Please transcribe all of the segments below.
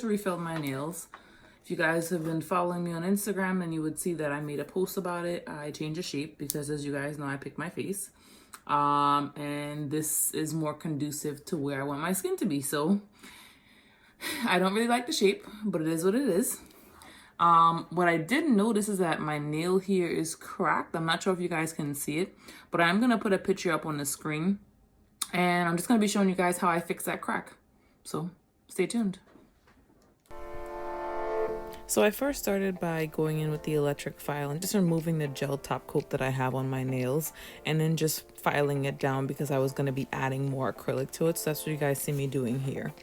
Refilled my nails. If you guys have been following me on Instagram, then you would see that I made a post about it. I changed the shape because, as you guys know, I picked my face, and this is more conducive to where I want my skin to be. So I don't really like the shape, but it is what it is. What I did notice is that my nail here is cracked. I'm not sure if you guys can see it, but I'm gonna put a picture up on the screen, and I'm just gonna be showing you guys how I fix that crack. So stay tuned. So I first started by going in with the electric file and just removing the gel top coat that I have on my nails, and then just filing it down because I was going to be adding more acrylic to it. So that's what you guys see me doing here.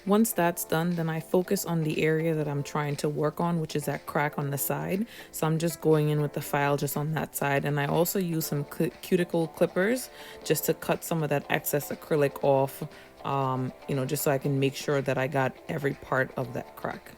Once that's done, then I focus on the area that I'm trying to work on, which is that crack on the side. So I'm just going in with the file just on that side. And I also use some cuticle clippers just to cut some of that excess acrylic off, just so I can make sure that I got every part of that crack.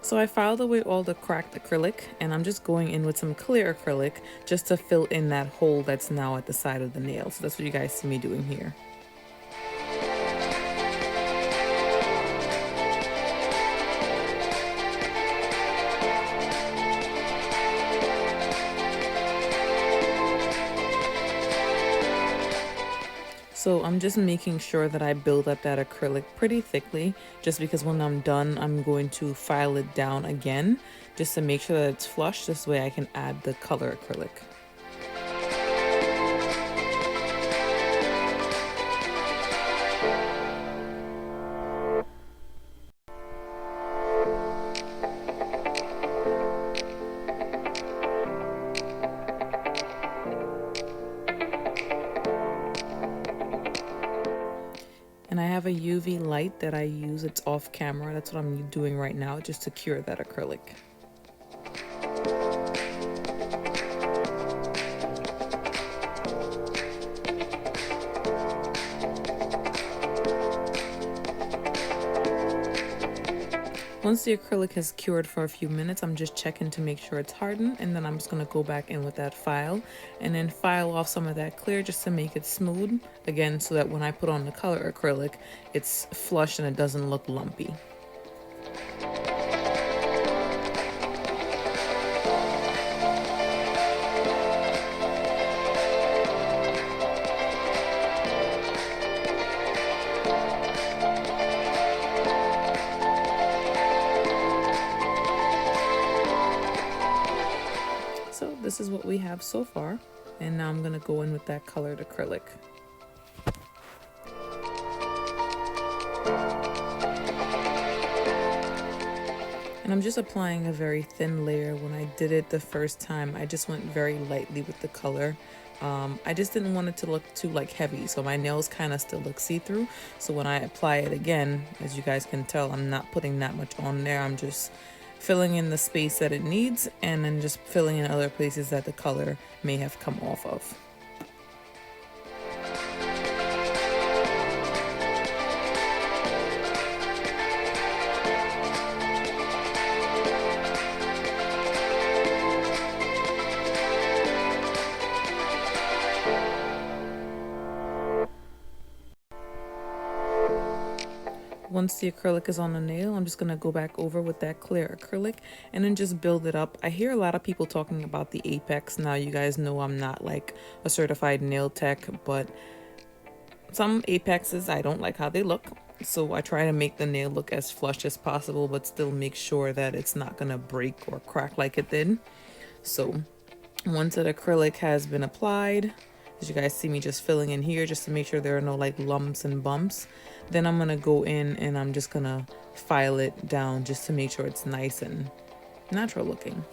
So I filed away all the cracked acrylic, and I'm just going in with some clear acrylic just to fill in that hole that's now at the side of the nail. So that's what you guys see me doing here. So I'm just making sure that I build up that acrylic pretty thickly, just because when I'm done, I'm going to file it down again, just to make sure that it's flush. This way I can add the color acrylic. And I have a UV light that I use. It's off camera. That's what I'm doing right now, just to cure that acrylic. Once the acrylic has cured for a few minutes, I'm just checking to make sure it's hardened, and then I'm just going to go back in with that file and then file off some of that clear just to make it smooth again, so that when I put on the color acrylic, it's flush and it doesn't look lumpy. So this is what we have so far, and now I'm going to go in with that colored acrylic. And I'm just applying a very thin layer. When I did it the first time, I just went very lightly with the color. I just didn't want it to look too heavy, so my nails kind of still look see-through. So when I apply it again, as you guys can tell, I'm not putting that much on there. I'm just filling in the space that it needs, and then just filling in other places that the color may have come off of. Once the acrylic is on the nail, I'm just going to go back over with that clear acrylic and then just build it up. I hear a lot of people talking about the apex. Now, you guys know I'm not like a certified nail tech, but some apexes I don't like how they look, so I try to make the nail look as flush as possible, but still make sure that it's not gonna break or crack like it did. So once that acrylic has been applied, as you guys see me just filling in here just to make sure there are no like lumps and bumps, then I'm gonna go in and I'm just gonna file it down just to make sure it's nice and natural looking.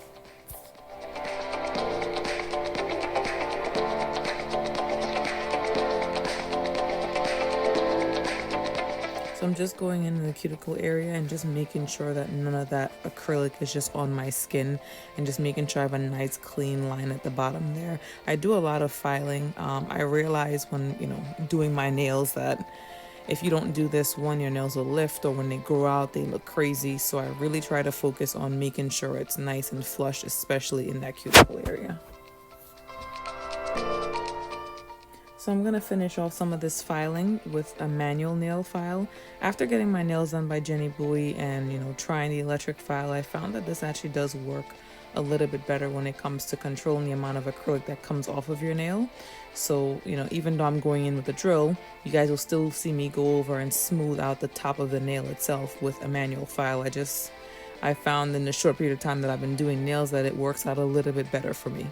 So I'm just going in the cuticle area and just making sure that none of that acrylic is just on my skin, and just making sure I have a nice clean line at the bottom there. I do a lot of filing. I realize when, doing my nails that if you don't do this, one, your nails will lift, or when they grow out, they look crazy. So I really try to focus on making sure it's nice and flush, especially in that cuticle area. So I'm going to finish off some of this filing with a manual nail file. After getting my nails done by Jenny Bowie and, trying the electric file, I found that this actually does work a little bit better when it comes to controlling the amount of acrylic that comes off of your nail. So, even though I'm going in with a drill, you guys will still see me go over and smooth out the top of the nail itself with a manual file. I found in the short period of time that I've been doing nails that it works out a little bit better for me.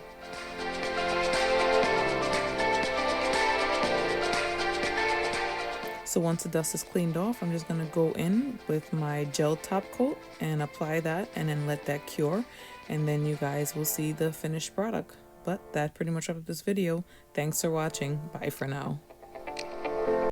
So once the dust is cleaned off, I'm just going to go in with my gel top coat and apply that and then let that cure. And then you guys will see the finished product. But that pretty much wraps up this video. Thanks for watching. Bye for now.